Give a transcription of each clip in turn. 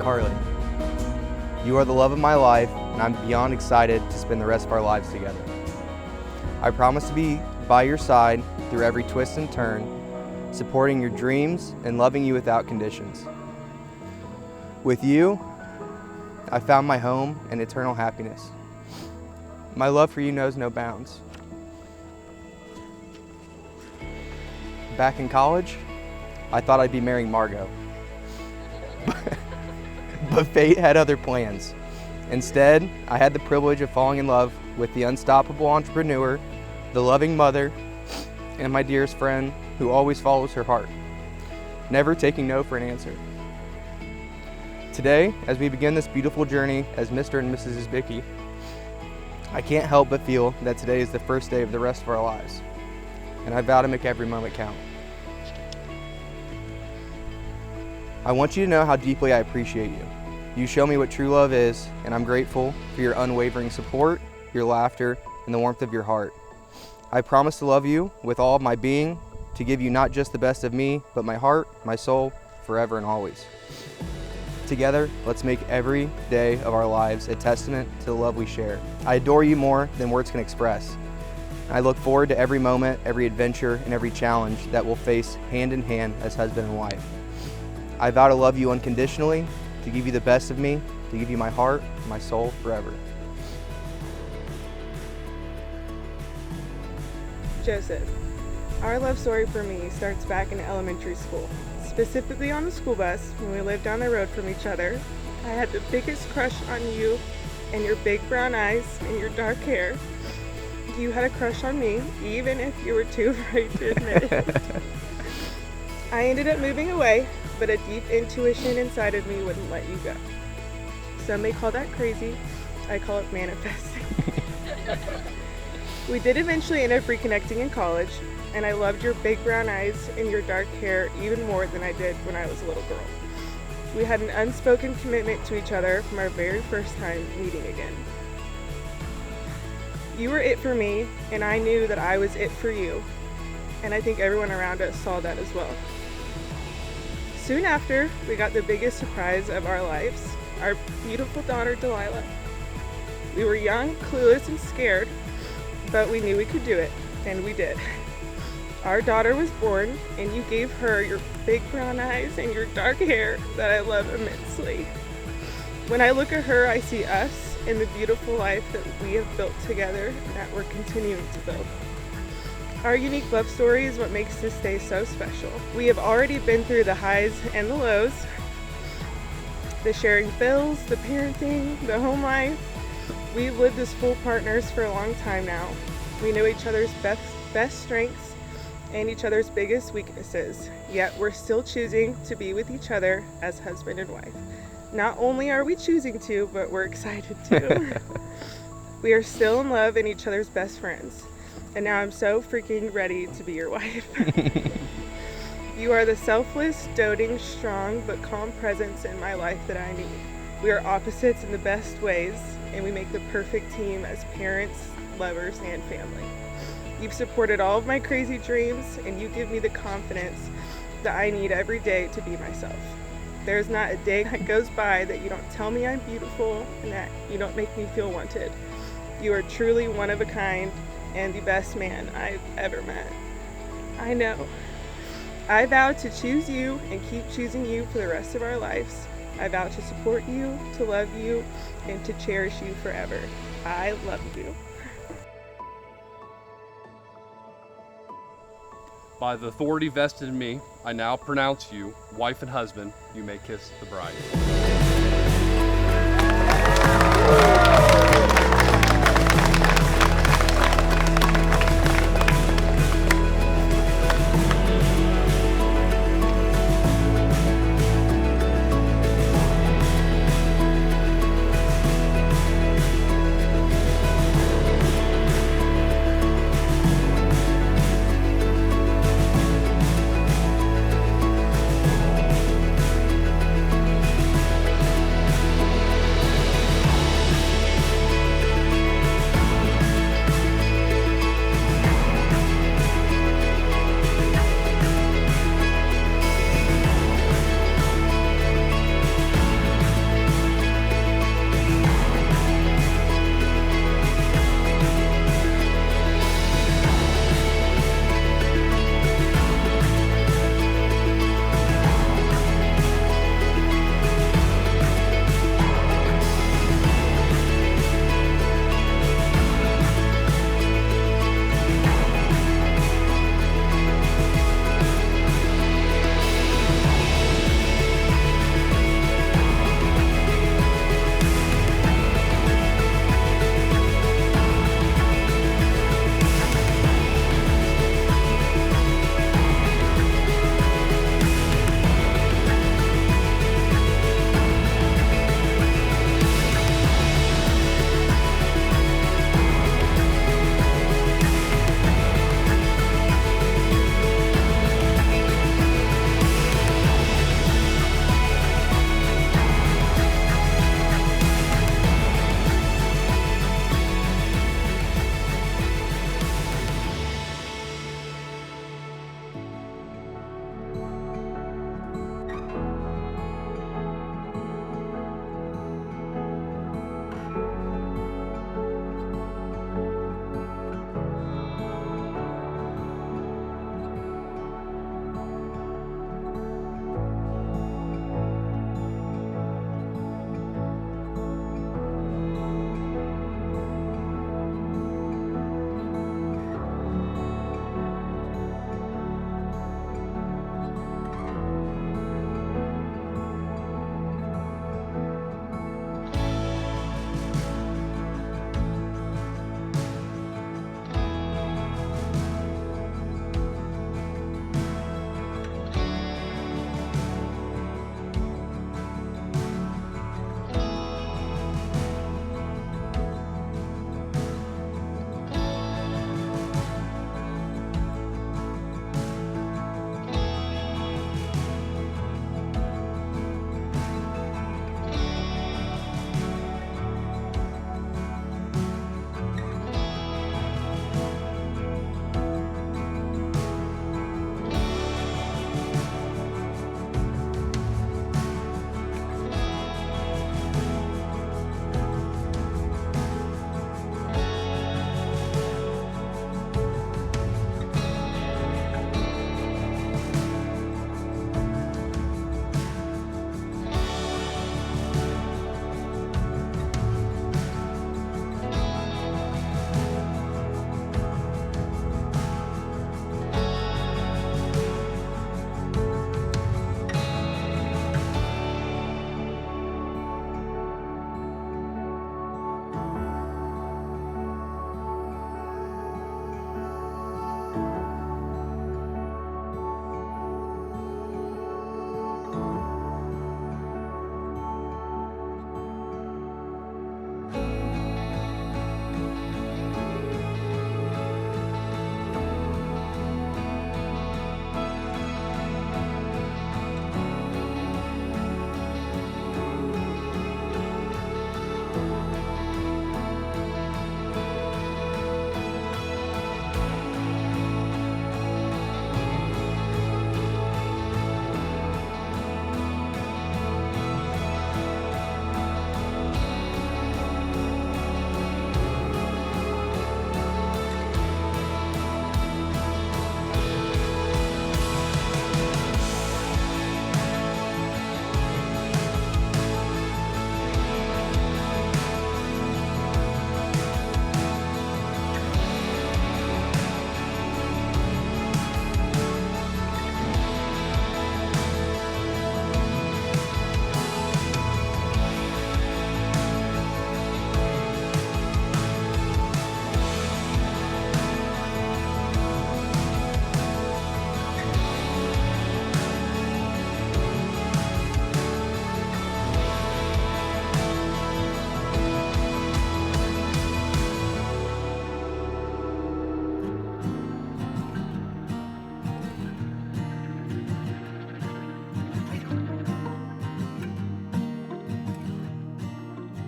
Karlie. You are the love of my life, and I'm beyond excited to spend the rest of our lives together. I promise to be by your side through every twist and turn, supporting your dreams and loving you without conditions. With you, I found my home and eternal happiness. My love for you knows no bounds. Back in college, I thought I'd be marrying Margot. But fate had other plans. Instead, I had the privilege of falling in love with the unstoppable entrepreneur, the loving mother, and my dearest friend who always follows her heart, never taking no for an answer. Today, as we begin this beautiful journey as Mr. and Mrs. Isbicki, I can't help but feel that today is the first day of the rest of our lives, and I vow to make every moment count. I want you to know how deeply I appreciate you. You show me what true love is, and I'm grateful for your unwavering support, your laughter, and the warmth of your heart. I promise to love you with all of my being, to give you not just the best of me, but my heart, my soul, forever and always. Together, let's make every day of our lives a testament to the love we share. I adore you more than words can express. I look forward to every moment, every adventure, and every challenge that we'll face hand in hand as husband and wife. I vow to love you unconditionally, to give you the best of me, to give you my heart, my soul, forever. Joseph. Our love story for me starts back in elementary school, specifically on the school bus when we lived down the road from each other. I had the biggest crush on you and your big brown eyes and your dark hair. You had a crush on me, even if you were too afraid to admit it. I ended up moving away, but a deep intuition inside of me wouldn't let you go. Some may call that crazy. I call it manifesting. We did eventually end up reconnecting in college, and I loved your big brown eyes and your dark hair even more than I did when I was a little girl. We had an unspoken commitment to each other from our very first time meeting again. You were it for me, and I knew that I was it for you, and I think everyone around us saw that as well. Soon after, we got the biggest surprise of our lives, our beautiful daughter, Delilah. We were young, clueless, and scared, but we knew we could do it, and we did. Our daughter was born, and you gave her your big brown eyes and your dark hair that I love immensely. When I look at her, I see us and the beautiful life that we have built together and that we're continuing to build. Our unique love story is what makes this day so special. We have already been through the highs and the lows, the sharing bills, the parenting, the home life. We've lived as full partners for a long time now. We know each other's best strengths and each other's biggest weaknesses, yet we're still choosing to be with each other as husband and wife. Not only are we choosing to, but we're excited to. We are still in love and each other's best friends. And now I'm so freaking ready to be your wife. You are the selfless, doting, strong, but calm presence in my life that I need. We are opposites in the best ways, and we make the perfect team as parents, lovers, and family. You've supported all of my crazy dreams, and you give me the confidence that I need every day to be myself. There's not a day that goes by that you don't tell me I'm beautiful and that you don't make me feel wanted. You are truly one of a kind and the best man I've ever met. I know. I vow to choose you and keep choosing you for the rest of our lives. I vow to support you, to love you, and to cherish you forever. I love you. By the authority vested in me, I now pronounce you wife and husband. You may kiss the bride.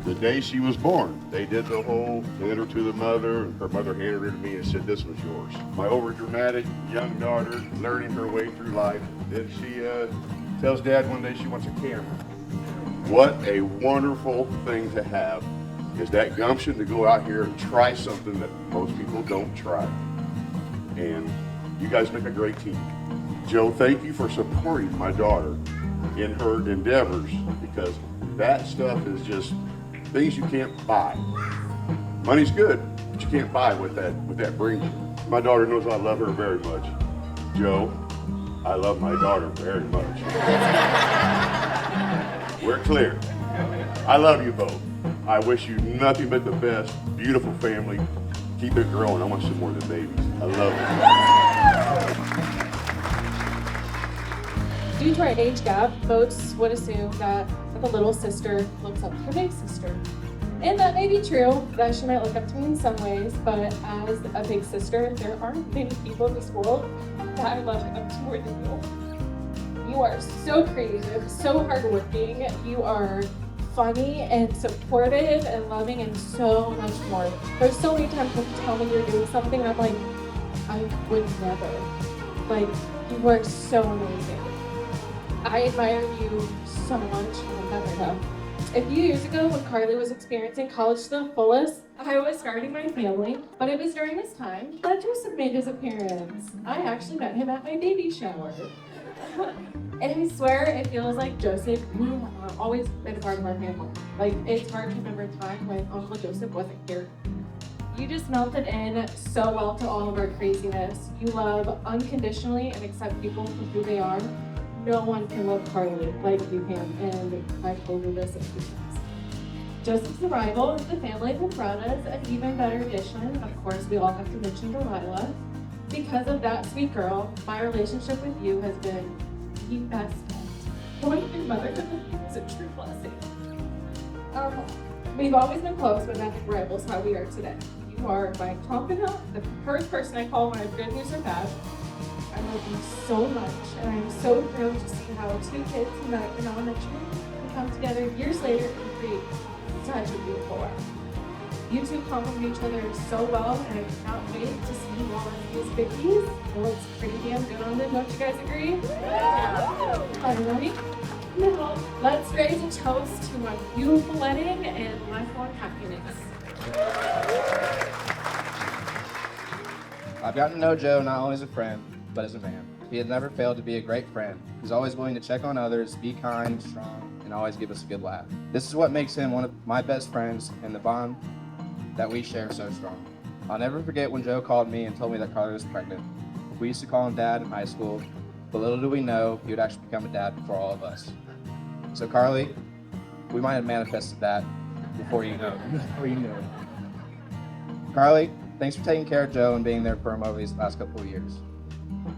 the day she was born. They did the whole, handed her to the mother, and her mother handed her to me and said, this was yours. My overdramatic young daughter learning her way through life. Then she tells Dad one day she wants a camera. What a wonderful thing to have is that gumption to go out here and try something that most people don't try. And you guys make a great team. Joe, thank you for supporting my daughter in her endeavors, because that stuff is just things you can't buy. Money's good, but you can't buy what that brings you. My daughter knows I love her very much. Joe, I love my daughter very much. We're clear. I love you both. I wish you nothing but the best. Beautiful family. Keep it growing. I want some more than babies. I love you. Due to our age gap, folks would assume that the little sister looks up to her big sister. And that may be true, that she might look up to me in some ways, but as a big sister, there aren't many people in this world that I love up to more than you. You are so creative, so hardworking, you are funny and supportive and loving and so much more. There's so many times when you tell me you're doing something, I'm like, I would never. Like, you are so amazing. I admire you so much, you'll never know. A few years ago, when Karlie was experiencing college to the fullest, I was starting my family, but it was during this time that Joseph made his appearance. I actually met him at my baby shower. And I swear it feels like Joseph, you have always been a part of our family. Like, it's hard to remember a time when Uncle Joseph wasn't here. You just melted in so well to all of our craziness. You love unconditionally and accept people for who they are. No one can love Karlie like you can, and I've told her this a few times. Joseph's arrival into the family has brought us an even better addition. Of course, we all have to mention Delilah. Because of that sweet girl, my relationship with you has been the best. Going through motherhood is a true blessing. We've always been close, but nothing rivals how we are today. You are my confidant, the first person I call when I have good news or bad. I love you so much, and I'm so thrilled to see how two kids who met in elementary can come together years later and create such a beautiful life. You two complement each other so well, and I cannot wait to see you all as these biggies. It looks pretty damn good on them, don't you guys agree? Are you ready? Now, let's raise a toast to my beautiful wedding and lifelong happiness. I've gotten to know Joe not only as a friend, but as a man. He has never failed to be a great friend. He's always willing to check on others, be kind, strong, and always give us a good laugh. This is what makes him one of my best friends, and the bond that we share so strong. I'll never forget when Joe called me and told me that Karlie was pregnant. We used to call him Dad in high school, but little did we know he would actually become a dad for all of us. So Karlie, we might have manifested that before you know it. Karlie, thanks for taking care of Joe and being there for him over these last couple of years.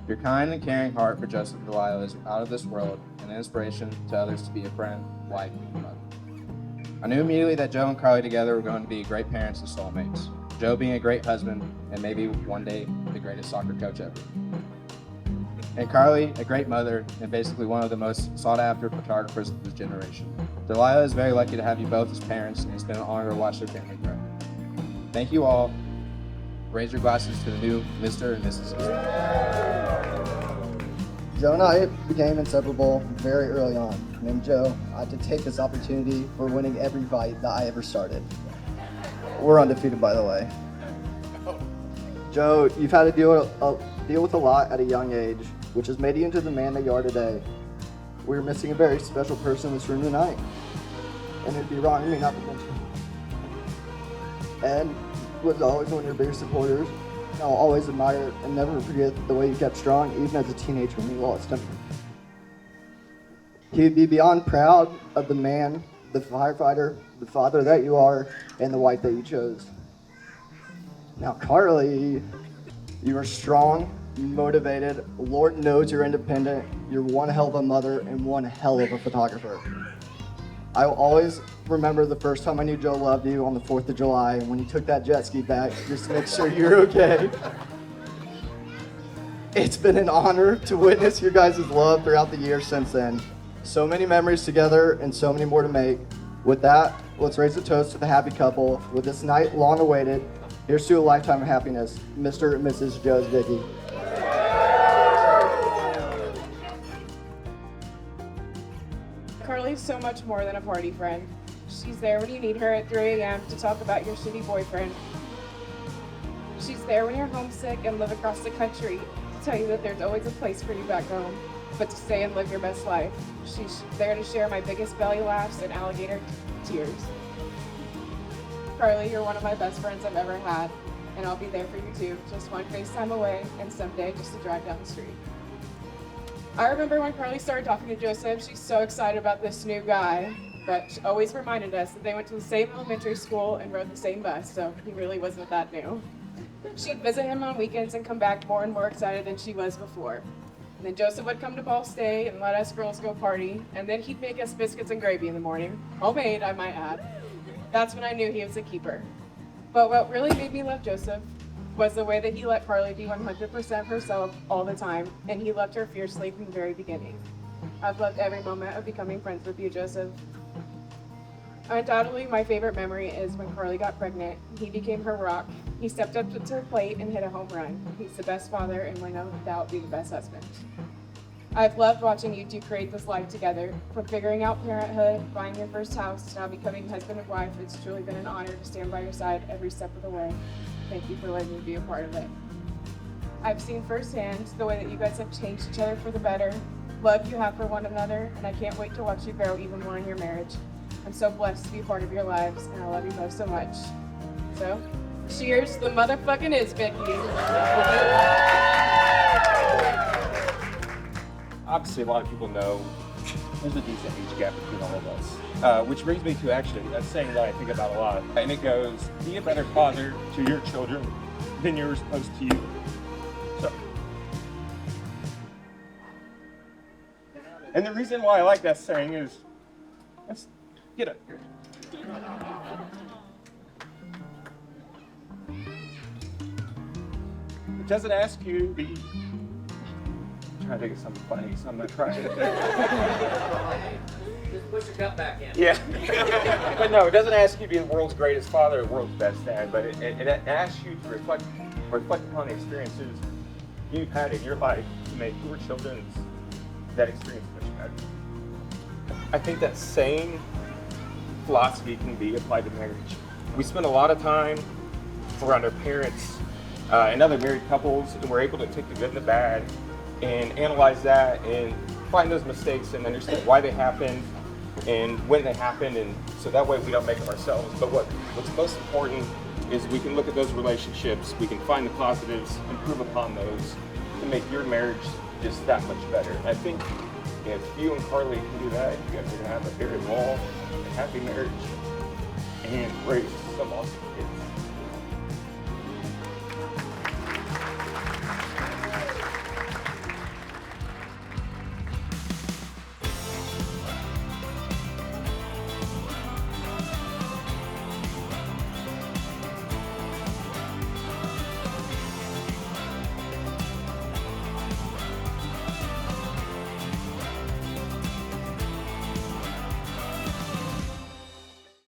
Your kind and caring heart for Joseph and Delilah is out of this world and an inspiration to others to be a friend, wife, and mother. I knew immediately that Joe and Karlie together were going to be great parents and soulmates. Joe being a great husband and maybe one day the greatest soccer coach ever. And Karlie, a great mother and basically one of the most sought after photographers of this generation. Delilah is very lucky to have you both as parents, and it's been an honor to watch their family grow. Thank you all. Raise your glasses to the new Mr. and Mrs. Joe and I became inseparable very early on. Named Joe, I had to take this opportunity for winning every fight that I ever started. We're undefeated, by the way. Joe, you've had to deal with a lot at a young age, which has made you into the man that you are today. We're missing a very special person in this room tonight, and it'd be wrong of me not to mention. Ed was always one of your biggest supporters. I'll always admire and never forget the way you kept strong, even as a teenager when you lost temper. He'd be beyond proud of the man, the firefighter, the father that you are, and the wife that you chose. Now, Karlie, you are strong, motivated, Lord knows you're independent, you're one hell of a mother and one hell of a photographer. I will always remember the first time I knew Joe loved you on the 4th of July when you took that jet ski back just to make sure you're okay. It's been an honor to witness your guys' love throughout the years since then. So many memories together and so many more to make. With that, let's raise a toast to the happy couple with this night long awaited. Here's to a lifetime of happiness, Mr. and Mrs. Joseph. Karlie's so much more than a party friend. She's there when you need her at 3 a.m. to talk about your shitty boyfriend. She's there when you're homesick and live across the country to tell you that there's always a place for you back home, but to stay and live your best life. She's there to share my biggest belly laughs and alligator tears. Karlie, you're one of my best friends I've ever had, and I'll be there for you too, just one FaceTime away, and someday just to drive down the street. I remember when Karlie started talking to Joseph, she's so excited about this new guy, but she always reminded us that they went to the same elementary school and rode the same bus, so he really wasn't that new. She'd visit him on weekends and come back more and more excited than she was before. And then Joseph would come to Ball State and let us girls go party, and then he'd make us biscuits and gravy in the morning, homemade, I might add. That's when I knew he was a keeper. But what really made me love Joseph was the way that he let Karlie be 100% herself all the time, and he loved her fiercely from the very beginning. I've loved every moment of becoming friends with you, Joseph. Undoubtedly, my favorite memory is when Karlie got pregnant. He became her rock. He stepped up to the plate and hit a home run. He's the best father and will no doubt be the best husband. I've loved watching you two create this life together. From figuring out parenthood, buying your first house, to now becoming husband and wife, it's truly been an honor to stand by your side every step of the way. Thank you for letting me be a part of it. I've seen firsthand the way that you guys have changed each other for the better, love you have for one another, and I can't wait to watch you grow even more in your marriage. I'm so blessed to be a part of your lives, and I love you both so much. So, cheers, the motherfucking is, Vicky. Obviously, a lot of people know there's a decent age gap between all of us, which brings me to actually a saying that I think about a lot, and it goes, be a better father to your children than you're supposed to you. So, and the reason why I like that saying is, let's get up here. It doesn't ask you to be, I'm trying to think of something funny, so I'm going to try it. Just push your gut back in. Yeah. But no, it doesn't ask you to be the world's greatest father or the world's best dad, but it asks you to reflect upon the experiences you've had in your life to make your children's that experience much better. I think that same philosophy can be applied to marriage. We spend a lot of time around our parents and other married couples, and we're able to take the good and the bad and analyze that and find those mistakes and understand why they happened and when they happened, and so that way we don't make them ourselves. But what's most important is we can look at those relationships, we can find the positives, improve upon those, and make your marriage just that much better. And I think if you and Karlie can do that, you guys are going to have a very long and happy marriage and raise some awesome kids.